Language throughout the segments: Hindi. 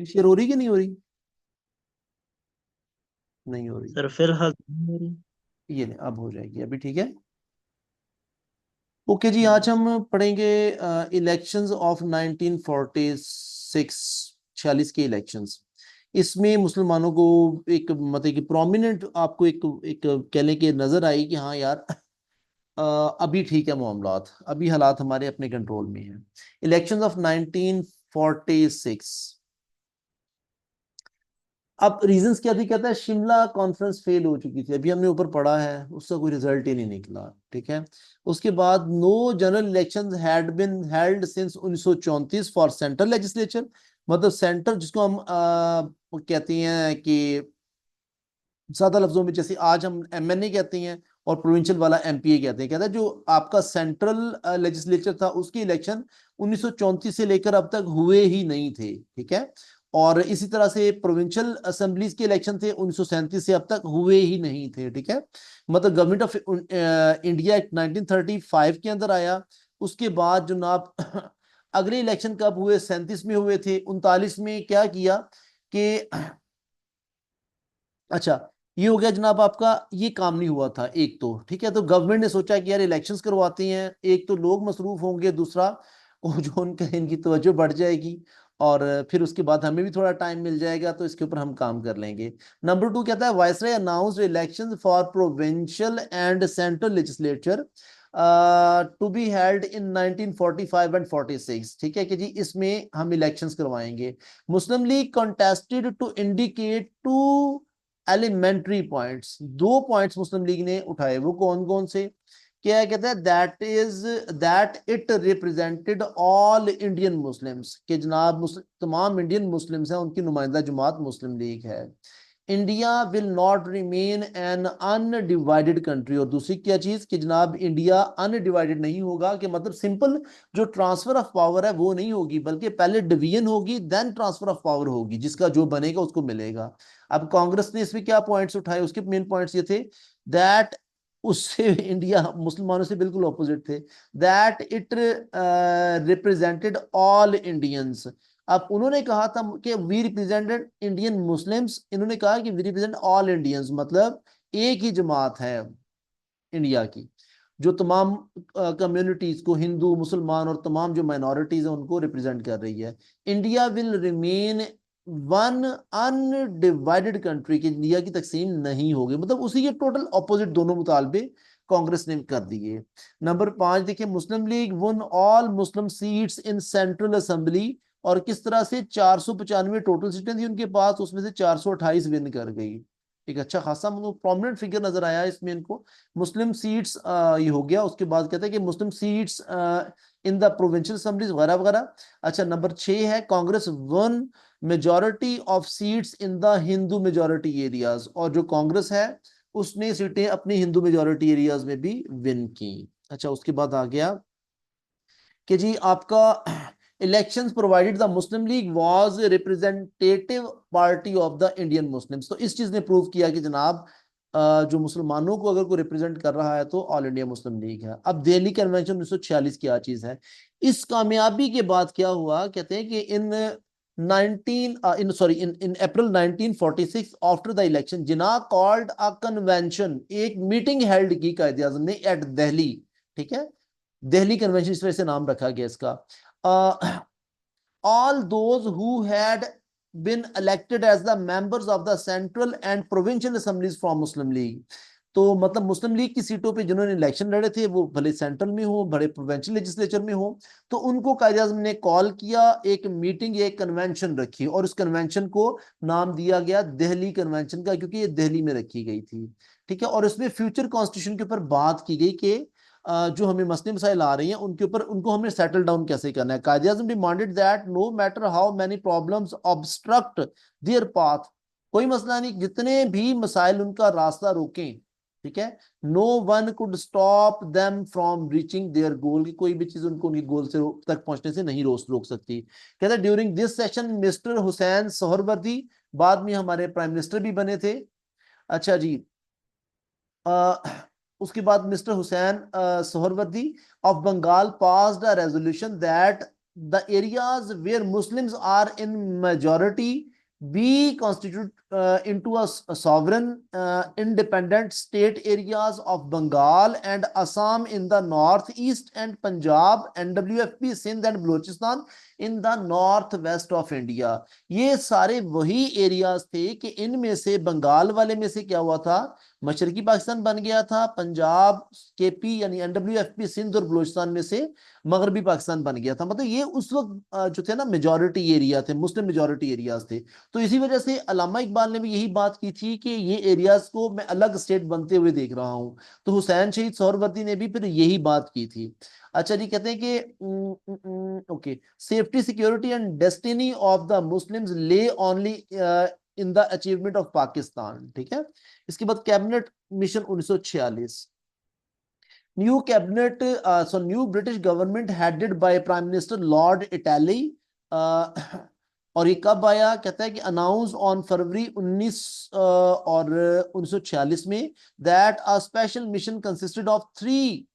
शेयर हो रही कि नहीं हो रही? नहीं हो रही। सर फिलहाल। ये नहीं, अब हो जाएगी अभी, ठीक है। ओके जी, आज हम पढ़ेंगे इलेक्शंस ऑफ 1946, 46 के इलेक्शंस। इसमें मुसलमानों को एक मतलब कि प्रोमिनेंट आपको एक एक कह लें कि नजर आई कि हाँ यार, अभी ठीक है मामलात, अभी हालात हमारे अपने कंट्रोल में हैं। Elections of 1946। अब रीजंस क्या थी? कहता है शिमला कॉन्फ्रेंस फेल हो चुकी थी, अभी हमने ऊपर पढ़ा है, उसका कोई रिजल्ट ही नहीं निकला, ठीक है। उसके बाद no general elections had been held since 1934 for central legislature, मतलब सेंटर जिसको हम कहते हैं कि ज्यादा लफ्जों में जैसे आज हम एमएनए कहते हैं और प्रोविंशियल वाला एमपीए कहते हैं। कहता है जो आपका सेंट्रल लेजिस्लेचर था उसके इलेक्शन 1934 से लेकर अब तक हुए ही नहीं थे, ठीक है। और इसी तरह से प्रोविंशियल असेंबलीज के इलेक्शन थे 1937 से अब तक हुए ही नहीं थे, ठीक है। मतलब गवर्नमेंट ऑफ इंडिया एक्ट 1935 के अंदर आया। उसके बाद जनाब अगले इलेक्शन कब हुए? 37 में हुए थे। 39 में क्या किया कि अच्छा, ये हो गया जनाब आपका, ये काम नहीं हुआ था एक तो, ठीक है। तो गवर्नमेंट ने सोचा कि यार इलेक्शंस करवाते हैं, एक तो लोग मसरूफ होंगे, दूसरा वो जो उनका इनकी तवज्जो बढ़ जाएगी, और फिर उसके बाद हमें भी थोड़ा टाइम मिल जाएगा, तो इसके ऊपर हम काम कर लेंगे। नंबर 2 कहता है viceroy announced elections for provincial and central legislature to be held in 1945 and 46, ठीक है कि जी इसमें हम इलेक्शंस करवाएंगे। Muslim League contested to indicate two elementary points, दो पॉइंट्स मुस्लिम लीग ने उठाए, वो कौन कौन से? क्या कहता है? That it represented all Indian Muslims, कि जनाब तमाम इंडियन मुस्लिम्स हैं, उनकी नुमाइंदा जमात मुस्लिम लीग है। India will not remain N undivided country, और दूसरी क्या चीज कि जनाब इंडिया अनडिवाइडेड नहीं होगा, कि मतलब सिंपल जो ट्रांसफर ऑफ पावर है वो नहीं होगी, बल्कि पहले डिवीजन होगी देन ट्रांसफर ऑफ पावर होगी, जिसका जो बनेगा उसको मिलेगा। अब कांग्रेस ने इसमें क्या पॉइंट्स उठाए? उसके मेन पॉइंट्स ये थे दैट, उससे इंडिया मुसलमानों से बिल्कुल ऑपोजिट थे, that it represented all Indians. अब उन्होंने कहा था कि वी रिप्रेजेंटेड इंडियन मुस्लिम्स, इन्होंने कहा कि वी रिप्रेजेंट ऑल इंडियंस, मतलब एक ही जमात है इंडिया की, जो तमाम कम्युनिटीज को, हिंदू मुसलमान और तमाम जो माइनॉरिटीज है उनको रिप्रेजेंट कर रही है। India will remain one undivided country, की इंडिया की तकसीम नहीं होगी, मतलब उसी के टोटल ऑपोजिट दोनों मुतालबे कांग्रेस ने कर दिए। नंबर 5 देखिए, Muslim League won all Muslim seats in central assembly, और किस तरह से 495 टोटल सीटें थी उनके पास, उसमें से 428 विन कर गई। एक अच्छा खासा मतलब प्रोमिनेंट फिगर नजर आया इसमें इनको। मुस्लिम सीट्स ये हो गया। उसके बाद कहते हैं कि Muslim seats in the provincial assemblies वगैरह वगैरह। अच्छा, नंबर 6 है Congress won majority of seats in the Hindu majority areas, और जो कांग्रेस है उसने सीटें अपनी हिंदू मेजॉरिटी एरियाज में भी विन की। अच्छा, उसके बाद आ गया कि जी आपका elections provided the Muslim league was representative party of the Indian Muslims, तो इस चीज ने प्रूव किया कि जनाब जो मुसलमानों को अगर कोई रिप्रेजेंट कर रहा है तो ऑल इंडिया मुस्लिम लीग है। अब दिल्ली कन्वेंशन 1946 क्या चीज है? इस कामयाबी के बाद क्या हुआ? कहते हैं कि इन 19 इन अप्रैल 1946 after the election Jinnah called a convention, एक मीटिंग हेल्ड की कायदे आजम ने एट दिल्ली, ठीक है। दिल्ली कन्वेंशन इस वजह से नाम रखा गया इसका। all those who had been elected as the members of the central and provincial assemblies from Muslim League, तो मतलब मुस्लिम लीग की सीटों पे जिन्होंने इलेक्शन लड़े थे वो भले सेंट्रल में हो भले प्रोविंशियल लेजिस्लेचर में हो, तो उनको कायदे आज़म ने कॉल किया, एक मीटिंग एक कन्वेंशन रखी, और उस कन्वेंशन को नाम दिया गया दिल्ली कन्वेंशन का, क्योंकि ये दिल्ली में रखी गई थी, ठीक है। और इसमें फ्यूचर कॉन्स्टिट्यूशन के ऊपर बात की गई कि जो हमें मसले मसाइल आ रही हैं उनके ऊपर उनको हमें सेटल डाउन कैसे करना है। Quaid-e Azam demanded that no matter how many problems obstruct their path, कोई मसला नहीं जितने भी मसाइल उनका रास्ता रोकें, ठीक है। No one could stop them from reaching their goal, की कोई भी चीज उनको उनके गोल से तक पहुंचने से नहीं रोक सकती। कहते हैं during this session mister Hussain Suhrawardy, बाद में हमारे प्राइम मिनिस्टर भी बने थे। अच्छा जी, उसके बाद mister Hussain Suhrawardy of Bengal passed a resolution that the areas where Muslims are in majority be constituted into a sovereign independent state areas of Bengal and Assam in the northeast and Punjab, NWFP, Sindh and Balochistan in the northwest of India. ये सारे वही एरियाज थे कि इनमें से बंगाल वाले में से क्या हुआ था, मशरकी पाकिस्तान बन गया था, पंजाब केपी यानी एनडब्ल्यूएफपी सिंध और बलूचिस्तान में से मगरबी पाकिस्तान बन गया था। मतलब ये उस वक्त जो थे ना मेजॉरिटी एरिया थे, मुस्लिम मेजॉरिटी एरियाज थे। तो इसी वजह से अल्लामा इकबाल ने भी यही बात की थी कि ये एरियाज को मैं अलग स्टेट बनते हुए देख रहा हूँ। तो हुसैन शहीद सोहरवर्दी ने भी फिर यही बात की थी। अच्छा जी, कहते हैं कि okay, safety security and destiny of the Muslims lay only in the achievement of Pakistan. ठीक है, इसके बाद cabinet mission 1946, new cabinet, so new British government headed by prime minister Lord Attlee. और ये कब आया, कहता है कि अनाउंस ऑन फरवरी 1946 में that a special mission consisted of 3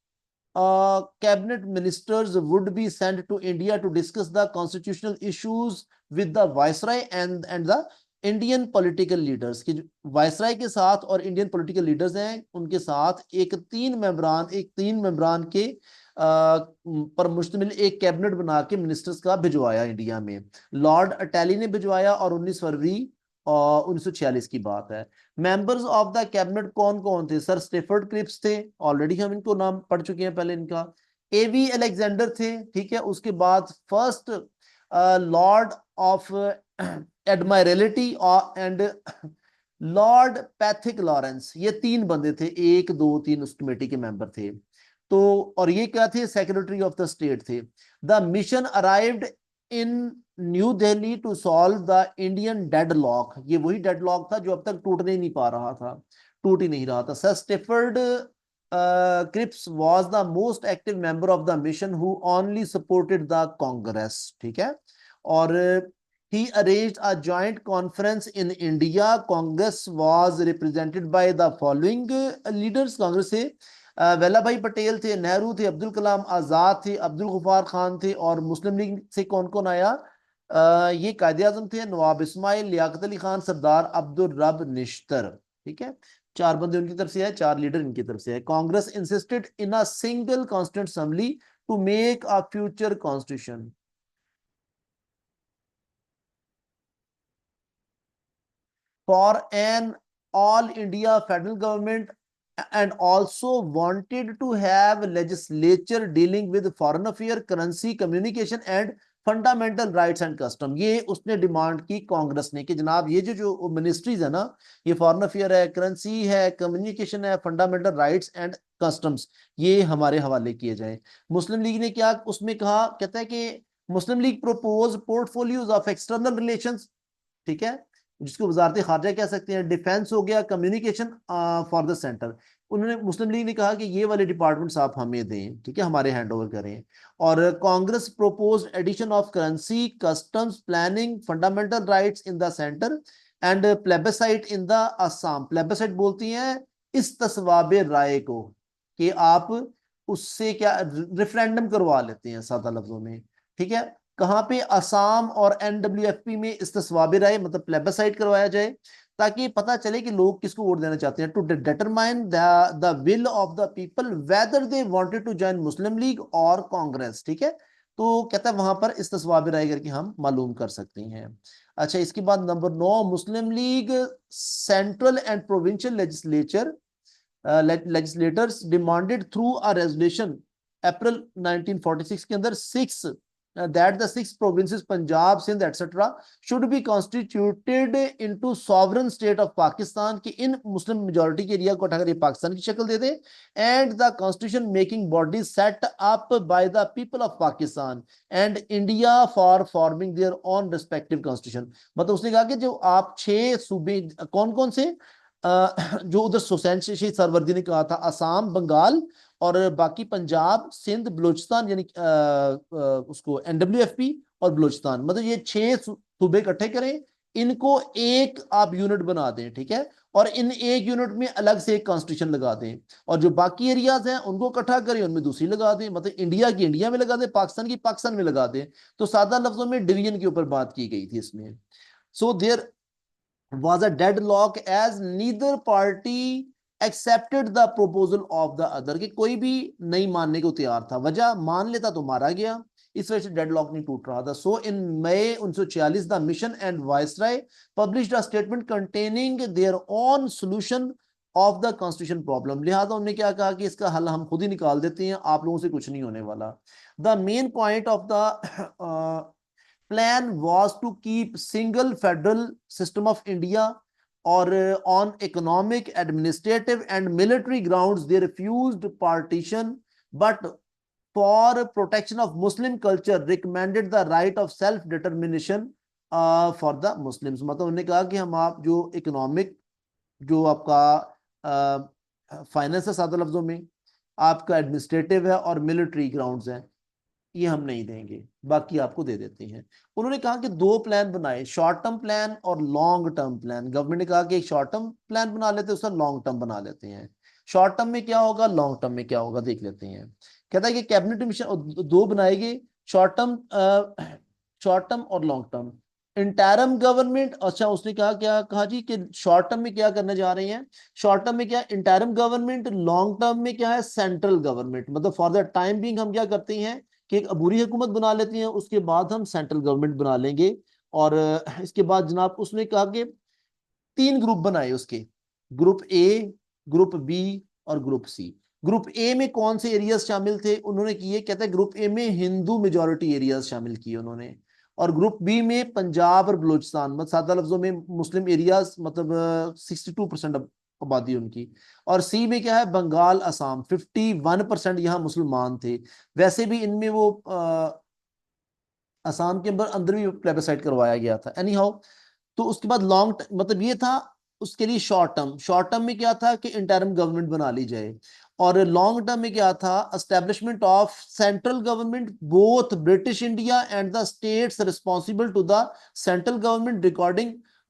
cabinet ministers would be sent to India to discuss the constitutional issues with the viceroy and the Indian political leaders की, वायसराय के साथ और इंडियन पॉलिटिकल लीडर्स हैं उनके साथ एक तीन मेंबरान के पर मुश्तमिल एक कैबिनेट बना के मिनिस्टर्स का भिजवाया इंडिया में। लॉर्ड अटैली ने भिजवाया और 19 फरवरी 1946 की बात है। मेंबर्स ऑफ द कैबिनेट कौन कौन थे, सर स्टेफर्ड क्रिप्स थे, ऑलरेडी हम इनको नाम पढ़ चुके हैं पहले इनका। एवी अलेक्जेंडर थे, ठीक है। उसके बाद First Lord of Admiralty and Lord Pethick Lawrence, ये 3 बंदे थे, 1 2 3 उस कमेटी के मेंबर थे। तो और ये क्या थे, सेक्रेटरी ऑफ द स्टेट थे। The mission arrived in New Delhi to solve the Indian deadlock, ये वही डेडलॉक था जो अब तक टूट नहीं पा रहा था, टूट ही नहीं रहा था। Sir Stafford Cripps was the most active member of the mission who only supported the Congress, ठीक है। और he arranged a joint conference in India. Congress was represented by the following leaders. Congress से वल्लभ भाई पटेल थे, नेहरू थे, अब्दुल कलाम आजाद थे, अब्दुल गफ्फार खान थे। और मुस्लिम लीग से कौन कौन आया, ये कायदे आजम थे, नवाब इस्माइल, लियाकत अली खान, सरदार अब्दुल रब निश्तर, ठीक है। 4 बंदे उनकी तरफ से है, 4 लीडर इनकी तरफ से है। Congress insisted in a single constituent assembly to make a future constitution for an all India federal government and also wanted to have legislature dealing with foreign affair, currency, communication and fundamental rights and custom. ये उसने डिमांड की कांग्रेस ने कि जनाब ये जो मिनिस्ट्रीज है ना, ये फॉरेन अफेयर है, करेंसी है, कम्युनिकेशन है, फंडामेंटल राइट्स एंड कस्टम्स, ये हमारे हवाले किए जाए। मुस्लिम लीग ने क्या उसमें कहा, कहता है कि Muslim League propose portfolios of external relations, ठीक है, जिसको वजारत खारजा कह सकते हैं, डिफेंस हो गया, कम्युनिकेशन फॉर द सेंटर। उन्होंने मुस्लिम लीग ने कहा कि ये वाले डिपार्टमेंट्स आप हमें दें, ठीक है, हमारे हैंड ओवर करें। और Congress propose addition of currency, customs, planning, fundamental rights in the centre and plebiscite in the Assam. Plebiscite बोलती हैं इस तस्वाबे राय को, कि आप उससे क्या रेफरेंडम करवा लेते हैं सादा लफ्जों में, ठीक है। कहां पे, असम और एनडब्ल्यूएफपी में इस्तेस्वाबे राय मतलब प्लेबसाइट करवाया जाए, ताकि पता चले कि लोग किसको वोट देना चाहते हैं। To determine the will of the people whether they wanted to join Muslim League और कांग्रेस, ठीक है। तो कहता है वहां पर इस्तेस्वाबे राय करके हम मालूम कर सकते हैं। अच्छा, इसके बाद number 9, Muslim League central and provincial legislators demanded through a resolution April 1946 के अंदर 6 that the 6 provinces Punjab, Sindh etc should be constituted into sovereign state of Pakistan, कि इन मुस्लिम मेजॉरिटी के एरिया को उठाकर ये पाकिस्तान की शक्ल दे दे। and the constitution making body set up by the people of Pakistan and India for forming their own respective constitution। मतलब उसने कहा कि जो आप 6 सूबे कौन कौन से जो उधर हुसैन शहीद सरवर्दी ने कहा था, असम, बंगाल और बाकी पंजाब, सिंध, बलूचिस्तान, यानी उसको एनडब्ल्यूएफपी और बलूचिस्तान, मतलब ये 6 सूबे इकट्ठे करें, इनको एक आप यूनिट बना दें, ठीक है। और इन एक यूनिट में अलग से एक कॉन्स्टिट्यूशन लगा दें, और जो बाकी एरियाज हैं उनको इकट्ठा करें, उनमें दूसरी लगा दें, मतलब इंडिया की इंडिया में लगा दें, पाकिस्तान की पाकिस्तान में लगा दें। तो सादा लफ्जों में डिवीजन के ऊपर बात की गई थी इसमें। So there was a deadlock as neither party accepted the proposal of the other, कि कोई भी नहीं मानने को तैयार था, वजह मान लेता तो मारा गया, इस वजह से डेडलॉक नहीं टूट रहा था। सो इन मई 1946 the mission and viceroy published a statement containing their own solution of the constitution problem. लिहाजा उन्होंने क्या कहा कि इसका हल हम खुद ही निकाल देते हैं, आप लोगों से कुछ नहीं होने वाला। The main point of the plan was to keep single federal system of India, or on economic, administrative and military grounds they refused partition, but for protection of Muslim culture recommended the right of self determination for the Muslims। मतलब उन्होंने कहा कि हम आप जो इकोनॉमिक, जो आपका फाइनेंस है सादा लफ्जों में, आपका एडमिनिस्ट्रेटिव है और मिलिट्री ग्राउंड्स हैं, ये हम नहीं देंगे, बाकी आपको दे देते हैं। उन्होंने कहा कि दो प्लान बनाए, शॉर्ट टर्म प्लान और लॉन्ग टर्म प्लान। गवर्नमेंट ने कहा कि एक शॉर्ट टर्म प्लान बना लेते हैं, उसका लॉन्ग टर्म बना लेते हैं। शॉर्ट टर्म में क्या होगा, लॉन्ग टर्म में क्या होगा, देख लेते हैं। कहता है कि कैबिनेट मिशन दो बनाएगी, शॉर्ट टर्म और लॉन्ग टर्म। इंटरम गवर्नमेंट, अच्छा उसने कहा, क्या कहा जी कि शॉर्ट टर्म में क्या करने जा रहे हैं, शॉर्ट टर्म में क्या इंटरम गवर्नमेंट, लॉन्ग टर्म में क्या है सेंट्रल गवर्नमेंट। मतलब फॉर द टाइम बीइंग हम क्या करते हैं कि एक अबूरी हुकूमत बना लेते हैं, उसके बाद हम सेंट्रल गवर्नमेंट बना लेंगे। और इसके बाद जनाब उसने कहा कि तीन ग्रुप बनाए उसके, ग्रुप ए, ग्रुप बी और ग्रुप सी। ग्रुप ए में कौन से एरियाज शामिल थे उन्होंने किए, कहते हैं ग्रुप ए में हिंदू मेजॉरिटी एरियाज शामिल किए उन्होंने, और ग्रुप बी में पंजाब और बलूचिस्तान, मतलब सादा लफ्जों में मुस्लिम एरियाज, मतलब 62% आबादी उनकी। और सी में क्या है, बंगाल असम, 51% यहाँ मुसलमान थे। वैसे भी इनमें वो असम के अंदर भी प्लेबिसाइड करवाया गया था, एनी हाउ। तो उसके बाद लॉन्ग, मतलब ये था उसके लिए शॉर्ट टर्म। शॉर्ट टर्म में क्या था कि इंटरिम गवर्नमेंट बना ली जाए, और लॉन्ग टर्म में क्या था, establishment of central government both British India and the states responsible to the central government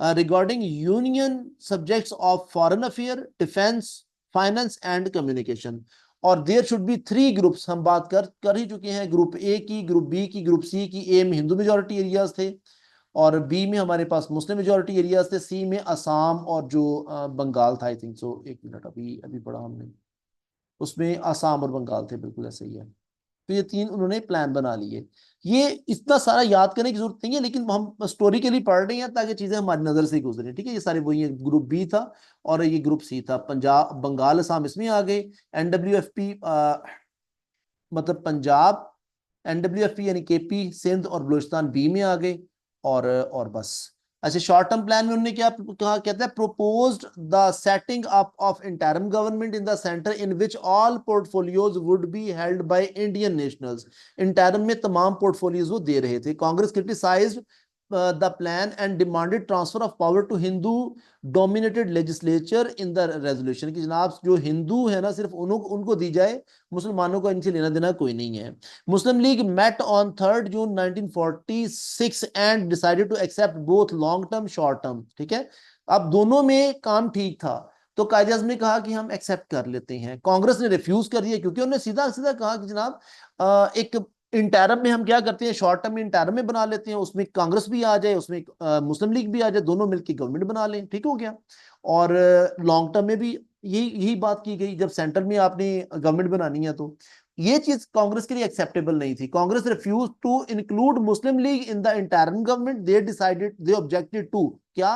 regarding union subjects of foreign affair, defence, finance and communication. और there should be three groups, हम बात कर ही चुके हैं, ग्रुप ए की, ग्रुप बी की, ग्रुप सी की। ए में हिंदू मेजोरिटी एरियाज थे, और बी में हमारे पास मुस्लिम मेजोरिटी एरियाज थे, सी में असम और जो बंगाल था, आई थिंक सो, एक मिनट, अभी अभी पढ़ा हमने, उसमें असम और बंगाल थे, बिल्कुल ऐसे ही है। तो ये तीन उन्होंने प्लान बना लिए। ये इतना सारा याद करने की जरूरत नहीं है, लेकिन हम स्टोरी के लिए पढ़ रहे हैं ताकि चीजें हमारी नजर से गुजरे, ठीक है। ये सारे वही, ग्रुप बी था और ये ग्रुप सी था। पंजाब, बंगाल, असम इसमें आ गए। NWFP, मतलब पंजाब, NWFP यानी केपी, सिंध और बलूचिस्तान बी में आ गए, और बस। अच्छा, शॉर्ट टर्म प्लान में उन्होंने क्या कहा, कहता है proposed the setting up of interim government in the centre in which all portfolios would be held by Indian nationals. Interim में तमाम पोर्टफोलियोज वो दे रहे थे। Congress criticised the plan and demanded transfer of power to Hindu dominated legislature in the resolution, कि जनाब जो हिंदू है ना सिर्फ उनको दी जाए, मुसलमानों का इनसे लेना देना कोई नहीं है। Muslim league met on 3rd June 1946 and decided to accept both long term short term, ठीक है। अब दोनों में काम ठीक था, तो कायदे आज़म ने कहा कि हम एक्सेप्ट कर लेते हैं। कांग्रेस ने रिफ्यूज कर दिया, क्योंकि उन्होंने सीधा सीधा कहा कि जनाब एक इंटरम में हम क्या करते हैं, शॉर्ट टर्म में इंटरम में बना लेते हैं, उसमें कांग्रेस भी आ जाए, उसमें मुस्लिम लीग भी आ जाए, दोनों मिलकर गवर्नमेंट बना लें, ठीक हो गया। और लॉन्ग टर्म में भी यही बात की गई, जब सेंटर में आपने गवर्नमेंट बनानी है तो ये चीज कांग्रेस के लिए एक्सेप्टेबल नहीं थी। Congress refuse to include Muslim League in the interim government. They objected to क्या,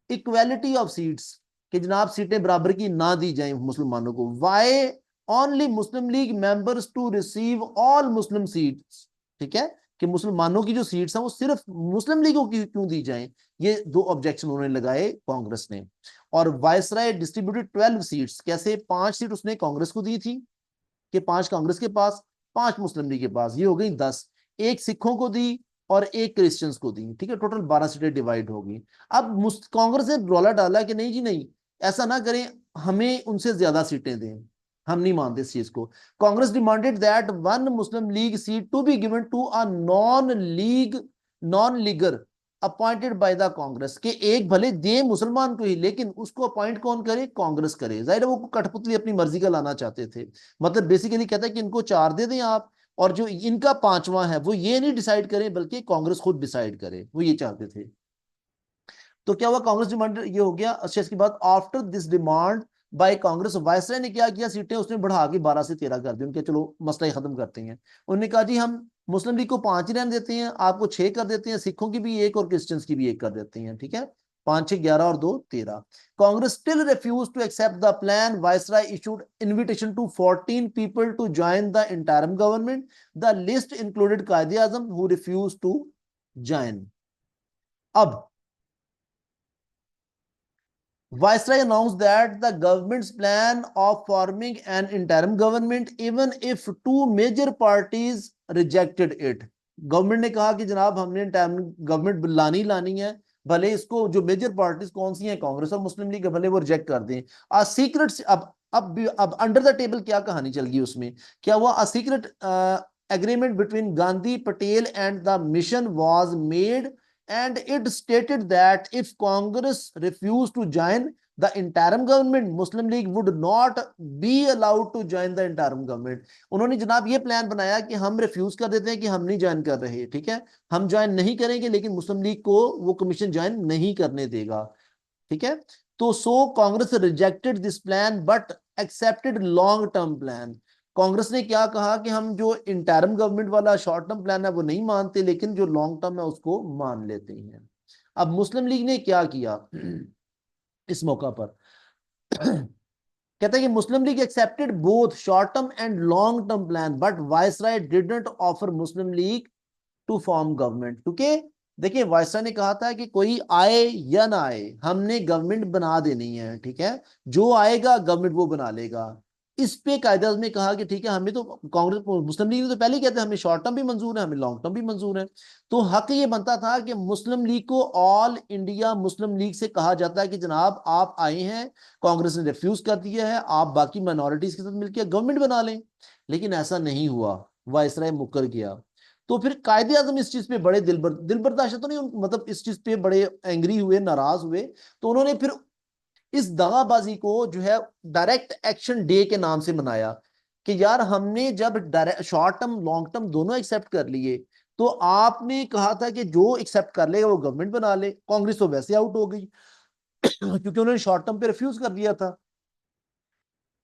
इक्वालिटी ऑफ सीट्स, कि जनाब सीटें बराबर की ना दी जाए मुसलमानों को। Why only Muslim League members to receive all Muslim seats, ठीक है, कि मुसलमानों की जो सीट्स हैं वो सिर्फ मुस्लिम लीगों की क्यों दी जाएं। ये दो ऑब्जेक्शन उन्होंने लगाए कांग्रेस ने। और वायसराय डिस्ट्रीब्यूटेड 12 सीट्स, कैसे, 5 सीट उसने कांग्रेस को दी थी, कि 5 कांग्रेस के पास, 5 मुस्लिम लीग के पास, ये हो गई 10। एक सिखों को दी और एक क्रिश्चियंस को दी, ठीक है, टोटल 12 सीटें डिवाइड होगी। अब कांग्रेस ने रौला डाला कि नहीं जी नहीं, ऐसा ना करें, हमें उनसे ज्यादा सीटें दें, हम नहीं मानते इस चीज को। Congress demanded that 1 Muslim League seat to be given to a non leaguer appointed by the Congress, के एक भले दे मुसलमान को ही लेकिन उसको अपॉइंट कौन करे, कांग्रेस करे। जाहिर है वो कठपुतली अपनी मर्जी का लाना चाहते थे। मतलब बेसिकली कहता है कि इनको 4 दे दें आप, और जो इनका 5वां है वो ये नहीं डिसाइड करें बल्कि कांग्रेस खुद डिसाइड करे, वो ये चाहते थे। तो क्या हुआ, कांग्रेस डिमांड ये हो गया। अच्छा, इसके बाद after this demand by Congress, viceroy ने क्या किया, सीटें उसने बढ़ा के 12 से 13 कर दी। उनके चलो मसला ही खत्म करते हैं। उन्होंने कहा जी हम मुस्लिम लीग को 5 ही रहने देते हैं, आपको 6 कर देते हैं, सिखों की भी 1 और क्रिश्चियंस की भी 1 कर देते हैं। ठीक है, 5 6 11 और 2 13। Congress still refuse to accept the plan. Viceroy issued invitation to 14 people to join the interim government. The list included Quaid-e Azam who refuse to join. अब Viceroy announced that the government's plan of forming an interim government, even if 2 major parties rejected it. Government ने कहा कि जनाब हमने इंटरिम गवर्नमेंट लानी है, भले इसको जो मेजर पार्टीज कौन सी हैं, कांग्रेस और मुस्लिम लीग, भले वो रिजेक्ट कर दें। आ सीक्रेट, अब अंडर द टेबल क्या कहानी चल गई उसमें, क्या हुआ, a secret agreement between Gandhi Patel and the mission was made, and it stated that if Congress refused to join the interim government, Muslim League would not be allowed to join the interim government. उन्होंने जनाब ये प्लान बनाया कि हम रिफ्यूज कर देते हैं कि हम नहीं ज्वाइन कर रहे, ठीक है, हम ज्वाइन नहीं करेंगे, लेकिन मुस्लिम लीग को वो कमीशन ज्वाइन नहीं करने देगा। ठीक है, तो सो Congress rejected this plan but accepted long term plan. Congress ने क्या कहा कि हम जो इंटरिम गवर्नमेंट वाला शॉर्ट टर्म प्लान है वो नहीं मानते, लेकिन जो लॉन्ग टर्म है उसको मान लेते हैं। अब मुस्लिम लीग ने क्या किया इस मौका पर कहता है कि Muslim League accepted both short term and long term plan, but viceroy did not offer Muslim League to form government. क्योंकि देखिए वायसराय ने कहा था कि कोई आए या ना आए हमने गवर्नमेंट बना देनी है। ठीक है, जो आएगा गवर्नमेंट वो बना लेगा। इस पे कायदे ने कहा कि ठीक है, हमें तो कांग्रेस मुस्लिम लीग ने तो पहले ही कहते हैं हमें शॉर्ट टर्म भी मंजूर है, हमें लॉन्ग टर्म भी मंजूर है। तो हक ये बनता था कि मुस्लिम लीग को ऑल इंडिया मुस्लिम लीग से कहा जाता है कि जनाब आप आए हैं, कांग्रेस ने रिफ्यूज कर दिया है, आप बाकी माइनॉरिटीज के साथ मिलकर गवर्नमेंट बना लें। लेकिन ऐसा नहीं हुआ, वायसराय मुकर गया। तो फिर कायदे आजम इस चीज पे बड़े दिल बर्दाश्त तो नहीं, मतलब इस चीज पे बड़े एंग्री हुए, नाराज हुए। तो उन्होंने फिर इस दगाबाजी को जो है डायरेक्ट एक्शन डे के नाम से मनाया कि यार हमने जब शॉर्ट टर्म लॉन्ग टर्म दोनों एक्सेप्ट कर लिए, तो आपने कहा था कि जो एक्सेप्ट कर लेगा वो गवर्नमेंट बना ले। कांग्रेस तो वैसे आउट हो गई क्योंकि उन्होंने शॉर्ट टर्म पे रिफ्यूज कर दिया था।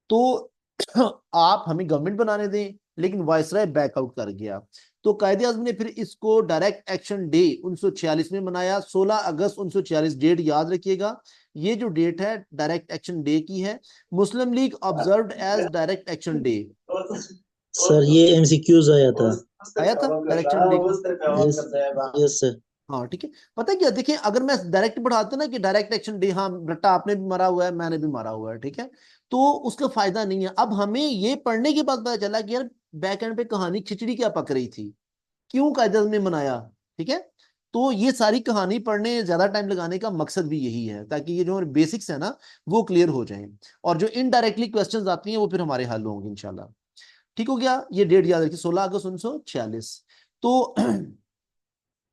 तो आप हमें गवर्नमेंट बनाने दें, लेकिन वायसराय बैकआउट कर गया। तो कायदे आजम ने फिर इसको डायरेक्ट एक्शन डे 1946 में मनाया। 16 अगस्त 1946 डेट याद रखिएगा, ये जो डेट है डायरेक्ट एक्शन डे की है। Muslim League observed as direct action day. Sir ये एमसीक्यूज आया था। आया था डायरेक्ट एक्शन डे का। Yes sir. हाँ ठीक है, पता है क्या, देखिए अगर मैं डायरेक्ट बढ़ाता ना कि डायरेक्ट एक्शन डे, हाँ रट्टा आपने भी मारा हुआ है मैंने भी मारा हुआ है, ठीक है, तो उसका फायदा नहीं है। अब हमें ये पढ़ने के बाद पता चला कि यार बैक एंड पे कहानी खिचड़ी क्या पक रही थी, क्यों कायदे ने मनाया। ठीक है, तो ये सारी कहानी पढ़ने ज्यादा टाइम लगाने का मकसद भी यही है, ताकि ये जो बेसिक्स है ना वो क्लियर हो जाए, और जो इनडायरेक्टली क्वेश्चंस आती हैं वो फिर हमारे हल होंगे इंशाल्लाह। ठीक हो गया, ये डेट याद रखिए 16 अगस्त 1946। तो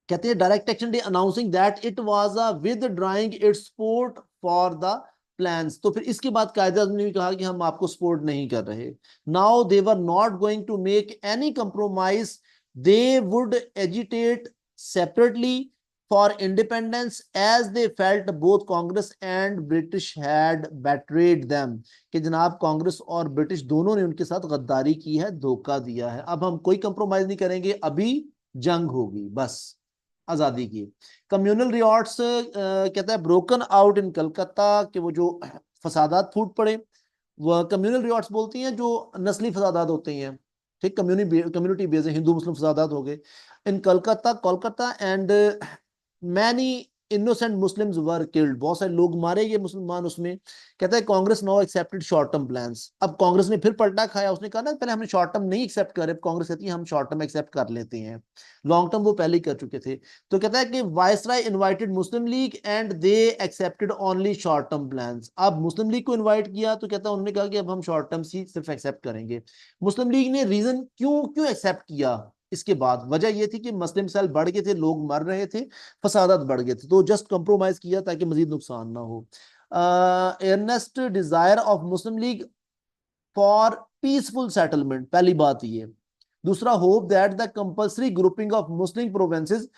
कहते हैं direct action day announcing that it was a withdrawing it's support for the plans. तो फिर इसके बाद कायदे आज़म ने भी कहा कि हम आपको सपोर्ट नहीं कर रहे। Now they were not going to make any compromise, they would agitate separately for independence as they felt both Congress and British had betrayed them, कि जनाब कांग्रेस और ब्रिटिश दोनों ने उनके साथ गद्दारी की है, धोखा दिया है, अब हम कोई कंप्रोमाइज नहीं करेंगे, अभी जंग होगी बस आजादी की। कम्युनल रियॉट्स कहता है ब्रोकन आउट इन कलकत्ता, कि वो जो फसादात फूट पड़े, वह कम्युनल रियॉट्स बोलती हैं जो नस्ली फसादात होते हैं। ठीक, कम्युनिटी बेस है, हिंदू मुस्लिम फसादात हो गए in Calcutta Kolkata, and many innocent Muslims were killed, बहुत सारे लोग मारे गए मुसलमान उसमें। कहता है Congress now accepted short term plans. अब कांग्रेस ने फिर पलटा खाया, उसने कहा ना पहले हमने शॉर्ट टर्म नहीं एक्सेप्ट करे, कांग्रेस कहती है हम शॉर्ट टर्म एक्सेप्ट कर लेते हैं, लॉन्ग टर्म वो पहले ही कर चुके थे। तो कहता है कि viceroy invited Muslim league and they accepted only short term plans. अब मुस्लिम लीग को इनवाइट किया तो कहता है उन्होंने कहा कि अब हम शॉर्ट टर्म ही सिर्फ एक्सेप्ट करेंगे। मुस्लिम लीग ने रीजन क्यों क्यों एक्सेप्ट किया, इसके बाद वजह यह थी कि मसले मसाइल बढ़ गए थे, लोग मर रहे थे, फसादात बढ़ गए थे, तो जस्ट कंप्रोमाइज किया ताकि मजीद नुकसान ना हो। Earnest desire of Muslim League for peaceful settlement, पहली बात ये। दूसरा, hope that the compulsory grouping of Muslim provinces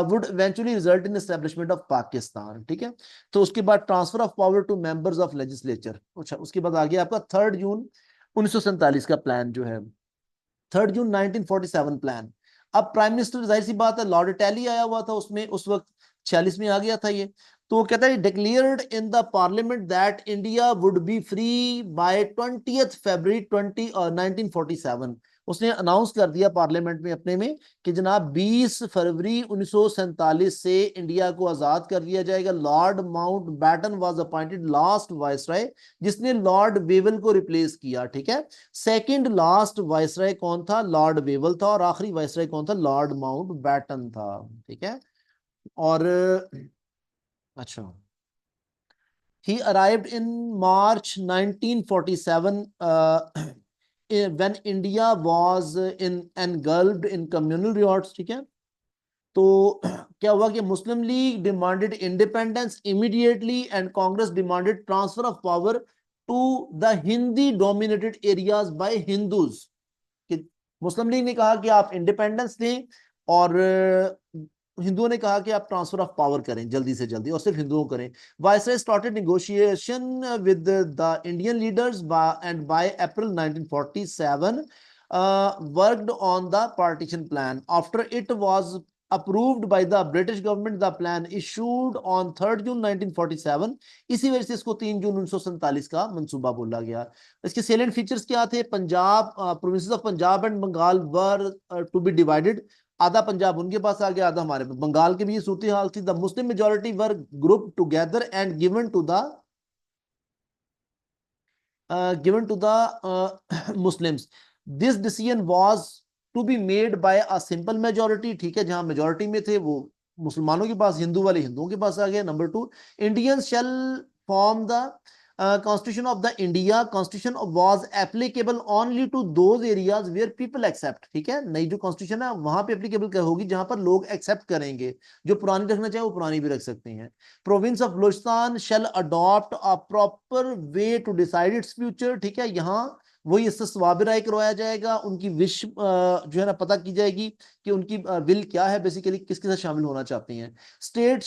would eventually result in establishment of Pakistan, ठीक है। तो उसके बाद transfer of power to members of legislature. अच्छा, उसके बाद आ गया आपका 3 जून 1947 का प्लान जो है, 3 जून 1947 प्लान। अब प्राइम मिनिस्टर, जाहिर सी बात है, लॉर्ड टैली आया हुआ था उसमें, उस वक्त 46 में आ गया था ये। तो वो कहता है declared in the parliament that India would be free by 20th February 1947। उसने अनाउंस कर दिया पार्लियामेंट में अपने में कि जनाब 20 फरवरी 1947 से इंडिया को आजाद कर दिया जाएगा। Lord Mountbatten was appointed last viceroy, जिसने लॉर्ड वेवल को रिप्लेस किया, ठीक है। सेकंड लास्ट वाइसराय कौन था? लॉर्ड वेवल था, और आखिरी वाइसराय कौन था? लॉर्ड माउंट बैटन था, ठीक है। और अच्छा, he arrived in March 1947 when India was in engulfed in communal riots, ठीक है। तो क्या हुआ कि Muslim League demanded independence immediately and Congress demanded transfer of power to the Hindi dominated areas by Hindus. कि मुस्लिम लीग ने कहा कि आप इंडिपेंडेंस दें, और हिंदुओं ने कहा कि आप ट्रांसफर ऑफ पावर करें जल्दी से जल्दी, और सिर्फ हिंदुओं करें। Viceroy started negotiation with the Indian leaders and by April 1947 worked on the partition plan. After it was approved by the British government, the plan issued on 3 June 1947। इसी वजह से इसको 3 जून 1947 का मंसूबा बोला गया। इसके सेलेंट फीचर्स क्या थे? Punjab, provinces of Punjab and Bengal were to be divided. आधा पंजाब उनके पास आ गया, आधा हमारे पास। बंगाल की भी ये सूरत हाल थी। The Muslim majority were group together and given to the Muslims. This decision was to be made by a simple majority, ठीक है। जहां मेजोरिटी में थे वो मुसलमानों के पास, हिंदू वाले हिंदुओं के पास आ गए। Number 2, Indians shall form the constitution of the India constitution was applicable only to those areas where people accept, ठीक है। नई जो कॉन्स्टिट्यूशन है वहां पे एप्लीकेबल होगी जहां पर लोग एक्सेप्ट करेंगे। जो पुरानी रखना चाहे वो पुरानी भी रख सकते हैं। Province of Balochistan shall adopt a proper way to decide its future, ठीक है। यहाँ वही इससे सवाब राय करवाया जाएगा, उनकी विश जो है ना पता की जाएगी कि उनकी विल क्या है, बेसिकली किसके साथ शामिल होना चाहते हैं। State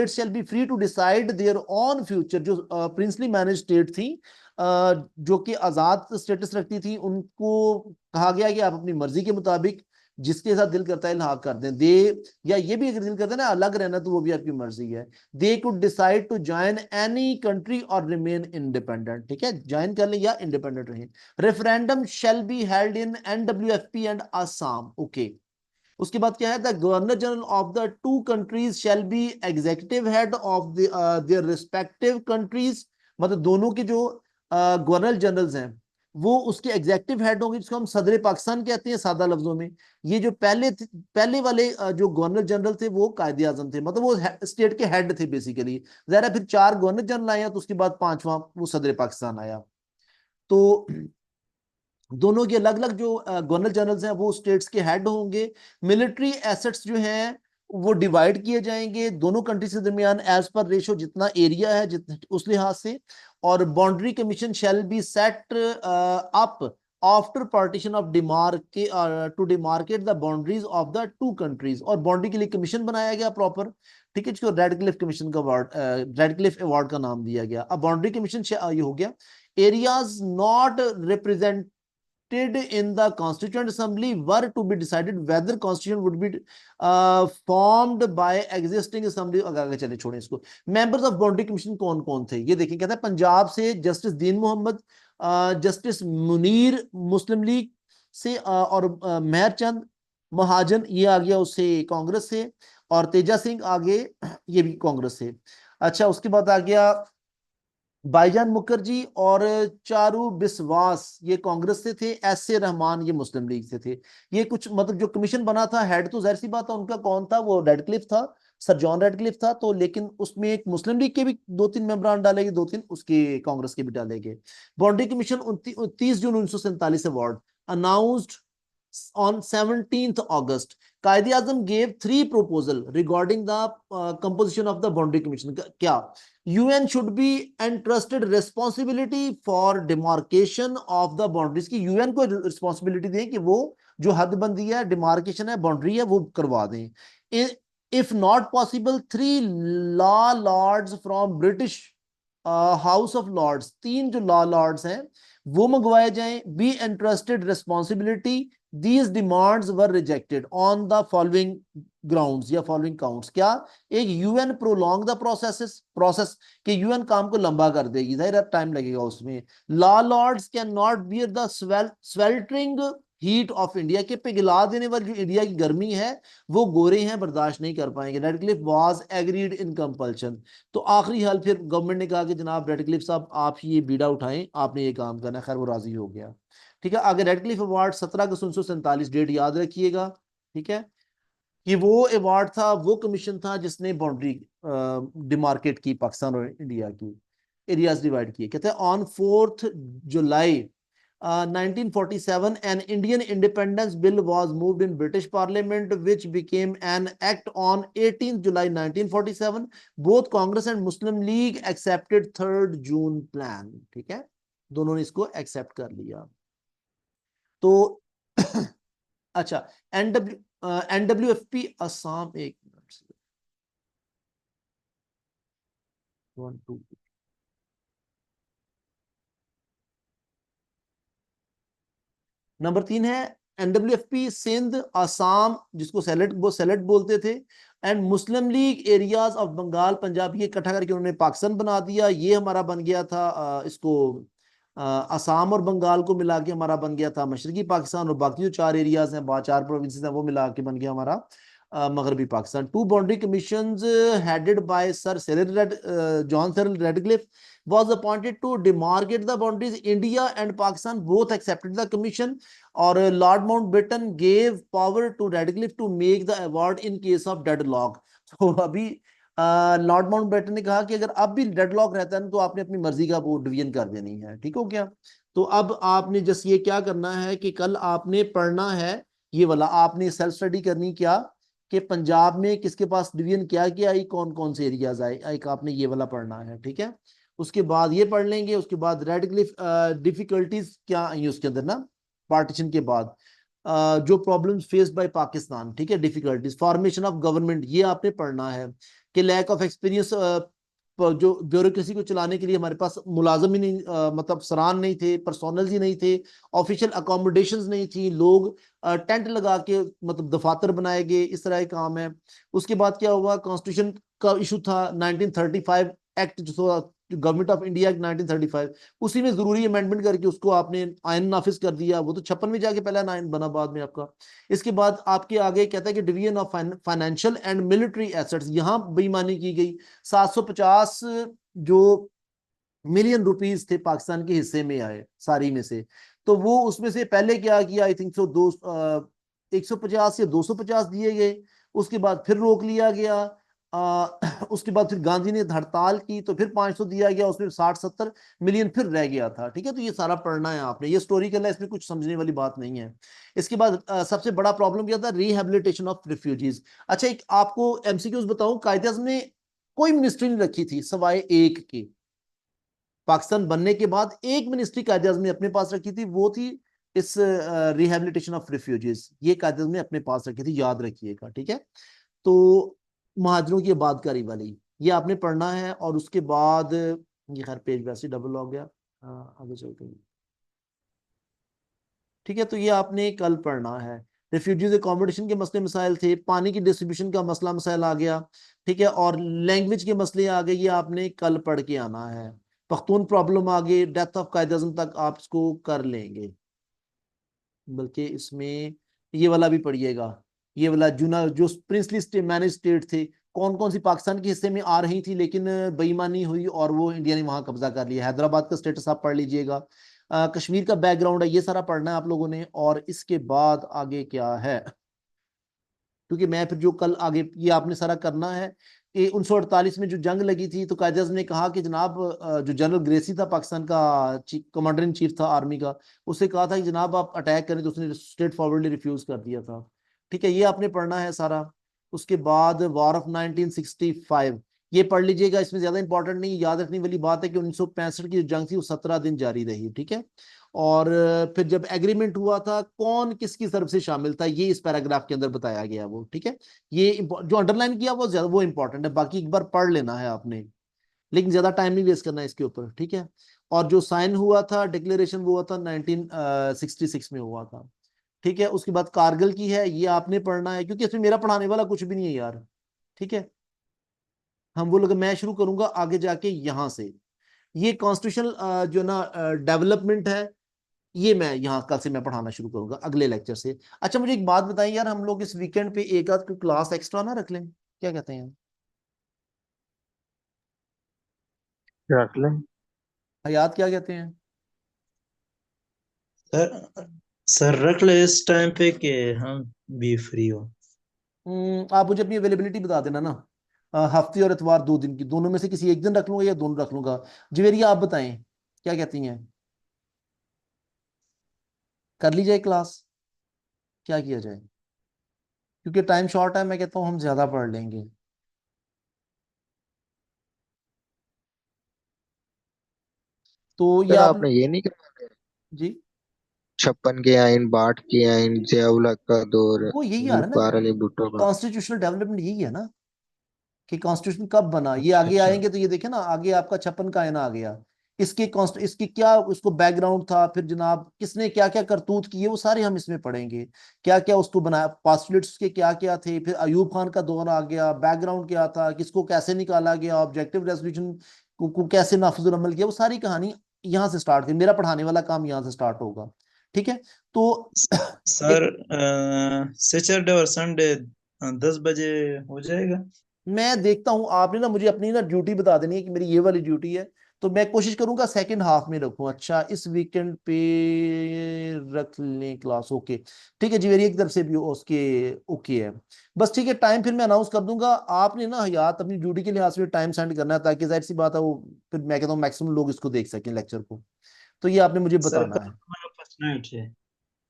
shall be free to decide their own future. जो प्रिंसली मैनेज स्टेट थी, जो कि आजाद स्टेटस रखती थी, उनको कहा गया कि आप अपनी मर्जी के मुताबिक जिसके साथ दिल करता है इल्हाक कर दें। दे, या ये भी अगर दिल करता है ना अलग रहना, तो वो भी आपकी मर्जी है। They could decide to join any country और रिमेन इंडिपेंडेंट, ठीक है। ज्वाइन कर लें या इंडिपेंडेंट रहें। Referendum shall be held in NWFP and Assam, okay. उसके बाद क्या है? The governor general of the two countries shall be executive head of their respective countries. मतलब दोनों के जो गवर्नर जनरल्स हैं वो उसके एग्जीक्यूटिव हेड होंगे, जिसको हम सदर पाकिस्तान कहते हैं सादा लफ्जों में। ये जो पहले वाले जो गवर्नर जनरल थे वो कायदे आजम थे, मतलब वो स्टेट के हेड थे बेसिकली। जरा फिर 4 गवर्नर जनरल आए, तो उसके बाद 5वां वो सदर पाकिस्तान आया। तो दोनों के अलग अलग जो गवर्नर जनरल्स हैं वो स्टेट्स के हेड होंगे। मिलिट्री एसेट्स जो हैं वो डिवाइड किए जाएंगे दोनों कंट्रीज के दरमियान एज पर रेशो, जितना एरिया है जितना उस लिहाज से। और boundary commission shall be set up after partition of to demarcate the boundaries of the two countries. और बाउंड्री के लिए कमीशन बनाया गया प्रॉपर, ठीक है, जिसको रेडक्लिफ कमीशन का अवार्ड, रेडक्लिफ अवार्ड का नाम दिया गया। अब बाउंड्री कमीशन ये हो गया। Areas not represent in the Constituent Assembly were to be decided whether Constitution would be formed by existing Assembly। आगे चले, छोड़ें इसको। Members of Boundary Commission कौन कौन थे ये देखें। कहता है पंजाब से जस्टिस दीन मोहम्मद, जस्टिस मुनीर मुस्लिम लीग से, और मेहरचंद महाजन ये आ गया उससे कांग्रेस से, और तेजा सिंह आगे ये भी कांग्रेस से। अच्छा, उसके बाद आ गया भाईजान मुखर्जी और चारू बिस्वास, ये कांग्रेस से थे। S.A. रहमान ये मुस्लिम लीग से थे। ये कुछ मतलब जो कमीशन बना था, हेड तो जाहिर सी बात था उनका कौन था, वो रेडक्लिफ था, सर जॉन रेडक्लिफ था। तो लेकिन उसमें एक मुस्लिम लीग के भी 2-3 मेंबरान डाले गए, 2-3 उसके कांग्रेस के भी डाले गए। Boundary commission 29 June 1947 award announced on 17th August, कायदे आजम gave 3 proposal regarding the composition of the boundary commission. क्या UN should be entrusted responsibility for demarcation of the boundaries, की UN को responsibility दें कि वो जो हदबंदी है, demarcation है, boundary है, वो करवा दें. If not possible, 3 law lords from British House of Lords, 3 जो लॉ लॉर्ड्स हैं वो मंगवाए जाएं. Be entrusted responsibility. These demands were rejected on the following grounds या फॉलोइंग काउंट्स. क्या एक यूएन प्रोलॉन्ग द प्रोसेस के यूएन काम को लंबा कर देगी, जाहिर टाइम लगेगा उसमें. Law lords can not bear the sweltering heat of India, के पिघला देने वाली जो इंडिया की गर्मी है वो गोरे हैं बर्दाश्त नहीं कर पाएंगे. Radcliffe was agreed in compulsion. तो आखिरी हाल फिर गवर्नमेंट ने कहा कि जनाब रेडक्लिफ साहब आप ये बीड़ा उठाएं, आपने ये काम करना है. खैर वो राजी हो गया. ठीक है, आगे रेडक्लिफ अवार्ड 17 अगस्त 1947, डेट याद रखिएगा. ठीक है, कि वो अवार्ड था, वो कमीशन था जिसने बाउंड्री डिमार्केट की पाकिस्तान और इंडिया की, एरियाज डिवाइड किए. कहते हैं on 4th July 1947 an Indian independence bill was moved in British Parliament which became an act on 18th July 1947. Both Congress and Muslim League accepted 3rd June plan. ठीक है, दोनों ने इसको एक्सेप्ट कर लिया. तो अच्छा, NWFP असम, एक मिनट से 1 2 नंबर 3 है एनडब्ल्यूएफपी सिंध आसाम, जिसको सेलेट बोलते थे, and Muslim League areas of Bengal Punjab, ये इकट्ठा करके उन्होंने पाकिस्तान बना दिया. ये हमारा बन गया था इसको आसाम और बंगाल को मिला के हमारा बन गया था मशरकी पाकिस्तान, और बाकी जो 4 एरियाज हैं, 4 प्रोविंसेस हैं, वो मिला के बन गया हमारा मगरबी Pakistan. 2 boundary commissions headed by Sir John Cyril Radcliffe was appointed to demarcate the boundaries. India and Pakistan both accepted the commission, और Lord Mountbatten gave power to Radcliffe to make the award in case of deadlock. तो अभी लॉर्ड माउंटबेटन ने कहा कि अगर अब भी डेडलॉक रहता है ना तो आपने अपनी मर्जी का वो डिवीजन कर देनी है. ठीक हो क्या? तो अब आपने जस्ट ये क्या करना है कि कल आपने पढ़ना है ये वाला, आपने सेल्फ स्टडी करनी क्या कि पंजाब में किसके पास डिवीजन क्या क्या आई, कौन कौन से एरियाज आए, एक आपने ये वाला पढ़ना है. ठीक है, उसके बाद ये पढ़ लेंगे. उसके बाद रेडक्लिफ डिफिकल्टीज क्या आई उसके अंदर ना, पार्टीशन के बाद जो प्रॉब्लम्स फेस्ड बाय पाकिस्तान. ठीक है, डिफिकल्टीज, फॉर्मेशन ऑफ गवर्नमेंट, ये आपने पढ़ना है कि लैक ऑफ एक्सपीरियंस, जो ब्यूरोक्रेसी को चलाने के लिए हमारे पास मुलाजम ही नहीं, मतलब सरान नहीं थे, पर्सोनल्स ही नहीं थे, ऑफिशियल अकोमोडेशंस नहीं थी, लोग टेंट लगा के मतलब दफातर बनाए गए, इस तरह के काम है. उसके बाद क्या हुआ, कॉन्स्टिट्यूशन का इशू था 1935 एक्ट, जो गवर्नमेंट ऑफ इंडिया एक्ट 1935, उसी में जरूरी अमेंडमेंट करके उसको आपने आयन नाफिज कर दिया. वो तो 56 में जाके पहला आयन बना बाद में आपका. इसके बाद आपके आगे कहता है कि division of financial and military assets, यहां बेईमानी की गई. 750 जो मिलियन रुपीस थे पाकिस्तान के हिस्से में आए सारी में से, तो वो उसमें से पहले क्या किया, आई थिंक सो 150 या 250 दिए गए. उसके बाद फिर रोक लिया गया. उसके बाद फिर गांधी ने हड़ताल की तो फिर 500 दिया गया, उसमें 60-70 मिलियन फिर रह गया था. ठीक है, तो ये सारा पढ़ना है आपने, ये स्टोरी करना है, इसमें कुछ समझने वाली बात नहीं है. इसके बाद सबसे बड़ा प्रॉब्लम क्या था, रिहेबिलिटेशन ऑफ रिफ्यूजीज. अच्छा, एक आपको एमसीक्यूज बताऊं, कायदे आज़म ने कोई मिनिस्ट्री नहीं रखी थी सवाए एक की. पाकिस्तान बनने के बाद एक मिनिस्ट्री कायदे आज़म ने अपने पास रखी थी, वो थी इस रिहेबिलिटेशन ऑफ रिफ्यूजीज. ये कायदे आज़म ने अपने पास रखी थी, याद रखिएगा. ठीक है, तो महाजरों की आबादकारी वाली ये आपने पढ़ना है. और उसके बाद ये खैर पेज वैसे डबल हो गया, आगे चलते हैं. ठीक है, तो ये आपने कल पढ़ना है. रिफ्यूजीज अकोमोडेशन के मसले मसाइल थे, पानी की डिस्ट्रीब्यूशन का मसला मसाइल आ गया. ठीक है, और लैंग्वेज के मसले आ गए, ये आपने कल पढ़ के आना है. पख्तून प्रॉब्लम आ गई, डेथ ऑफ कायद आज़म तक आप इसको कर लेंगे, बल्कि इसमें ये वाला भी पढ़िएगा. ये वाला जुना जो प्रिंसली मैनेज स्टेट थे, कौन कौन सी पाकिस्तान के हिस्से में आ रही थी लेकिन बेईमानी हुई और वो इंडिया ने वहां कब्जा कर लिया. हैदराबाद का स्टेटस आप पढ़ लीजिएगा. कश्मीर का बैकग्राउंड है, ये सारा पढ़ना है आप लोगों ने. और इसके बाद आगे क्या है, क्योंकि मैं फिर जो कल आगे ये आपने सारा करना है कि 1948 में जो जंग लगी थी तो कायदे आज़म ने कहा कि जनाब जो जनरल ग्रेसी था पाकिस्तान का कमांडर इन चीफ था आर्मी का, उससे कहा था कि जनाब आप अटैक करें, तो उसने स्ट्रेट फॉरवर्डली रिफ्यूज कर दिया था। ठीक है, ये आपने पढ़ना है सारा। उसके बाद वॉर ऑफ 1965 ये पढ़ लीजिएगा, इसमें ज्यादा इंपॉर्टेंट नहीं, याद रखने वाली बात है कि 1965 की जो जंग थी वो 17 दिन जारी रही। ठीक है, और फिर जब एग्रीमेंट हुआ था कौन किसकी तरफ से शामिल था ये इस पैराग्राफ के अंदर बताया गया वो। ठीक है, ये जो अंडरलाइन किया वो ज्यादा वो इंपॉर्टेंट है, बाकी एक बार पढ़ लेना है आपने, लेकिन ज्यादा टाइम नहीं वेस्ट करना है इसके ऊपर। ठीक है, और जो साइन हुआ था डिक्लेरेशन वो हुआ था 1966 में हुआ था। ठीक है, उसके बाद कारगिल की है, ये आपने पढ़ना है क्योंकि इसमें मेरा पढ़ाने वाला कुछ भी नहीं है यार। ठीक है, हम वो लोग मैं शुरू करूंगा आगे जाके यहाँ से। ये कॉन्स्टिट्यूशनल जो ना डेवलपमेंट है, ये मैं यहाँ कल से मैं पढ़ाना शुरू करूंगा अगले लेक्चर से। अच्छा मुझे एक बात बताएं यार, हम लोग इस वीकेंड पे एक आध कोई क्लास एक्स्ट्रा ना रख लें, क्या कहते हैं? रख लें। हयात क्या कहते हैं? सर सर रख ले इस टाइम पे कि हम भी फ्री हो। आप मुझे अपनी अवेलेबिलिटी बता देना ना, हफ्ते और इतवार 2 दिन की, दोनों में से किसी एक दिन रख लूंगा या दोनों रख लूंगा। जवेरिया आप बताएं क्या कहती हैं, कर ली जाए क्लास, क्या किया जाए? क्योंकि टाइम शॉर्ट है, मैं कहता हूँ हम ज्यादा पढ़ लेंगे। तो ये सर आप आपने ये नहीं कहा जी, छप्पन के आइन, बाठ के आइन, जियाउल का दौर, वो यही आ रहा है ना, जुल्फकार अली भुट्टो का। कॉन्स्टिट्यूशनल डेवलपमेंट यही है ना कि कॉन्स्टिट्यूशन कब बना। ये अच्छा आगे अच्छा। आएंगे तो ये देखे ना, आगे आपका 56 का आईना आ गया, इसके कॉन्स्ट इसकी क्या उसको बैकग्राउंड था, फिर जनाब किसने क्या क्या करतूत किए वो सारे हम इसमें पढ़ेंगे। क्या क्या उसको बनाया, पास्टुलेट्स उसके क्या क्या थे, फिर अयूब खान का दौर आ गया, बैकग्राउंड क्या था, किसको कैसे निकाला गया, ऑब्जेक्टिव रेजोल्यूशन को कैसे नाफिजुल अमल किया, वो सारी कहानी यहाँ से स्टार्ट हुई। मेरा पढ़ाने वाला काम यहाँ से स्टार्ट होगा। ठीक है, तो सर एक सैटरडे और संडे 10 बजे हो जाएगा। मैं देखता हूं, आपने ना मुझे अपनी ना ड्यूटी बता देनी है कि मेरी ये वाली ड्यूटी है, तो मैं कोशिश करूंगा सेकंड हाफ में रखूं। अच्छा इस वीकेंड पे रख लें क्लास, ओके। ठीक है, जीवेरिया की तरफ से भी उसके ओके है। बस ठीक है, टाइम फिर मैं अनाउंस कर दूंगा। आपने ना हयात अपनी ड्यूटी के लिहाज से टाइम सेंड करना है, ताकि जाहिर सी बात है वो फिर मैं कहता हूँ मैक्सिमम लोग इसको देख सकें लेक्चर को, तो ये आपने मुझे सर बताना कल है। हमारा फर्स्ट नाइट है।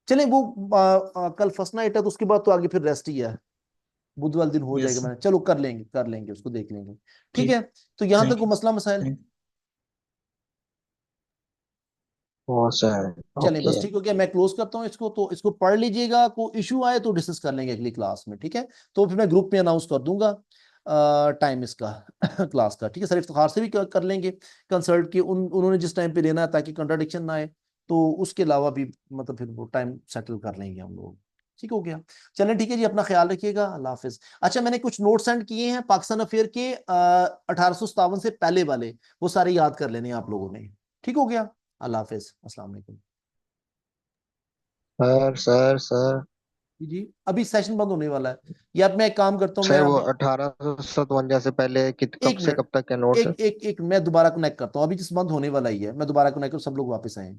चलें वो कल फर्स्ट नाइट है तो उसके बाद तो आगे फिर रेस्ट ही है, बुध वाले दिन हो यस जाएगा। मैंने चलो कर लेंगे उसको देख लेंगे। ठीक ठीक। है, तो यहां तक थैंक वो यू। मसला मसाइल। थैंक ओ सर। चलें ओके। बस ठीक हो गया, मैं क्लोज करता हूँ इसको, तो इसको पढ़ लीजिएगा, कोई इशू आए तो डिस्कस कर लेंगे अगली क्लास में। ठीक है, तो फिर मैं ग्रुप में अनाउंस कर दूंगा टाइम इसका क्लास का। ठीक है, सर इफ्तिखार से भी कर लेंगे कंसल्ट की, उन्होंने जिस टाइम पे लेना है ताकि कंट्राडिक्शन ना आए, तो उसके अलावा भी मतलब फिर वो टाइम सेटल कर लेंगे हम लोग। ठीक हो गया, चलें ठीक है जी, अपना ख्याल रखिएगा, अल्लाह हाफिज। अच्छा मैंने कुछ नोट सेंड किए हैं पाकिस्तान अफेयर के 1857 से पहले वाले, वो सारे याद कर लेने हैं आप लोगों ने। ठीक हो गया, अल्लाह हाफिज, अस्सलाम वालेकुम। सर जी अभी सेशन बंद होने वाला है, या अब मैं एक काम करता हूँ, मैं सर वो अभी 1857 से पहले कब एक से मिनट, कब तक के नोट्स? एक मैं दोबारा कनेक्ट करता हूँ, अभी जिस बंद होने वाला ही है, मैं दोबारा कनेक्ट कर, सब लोग वापस आए।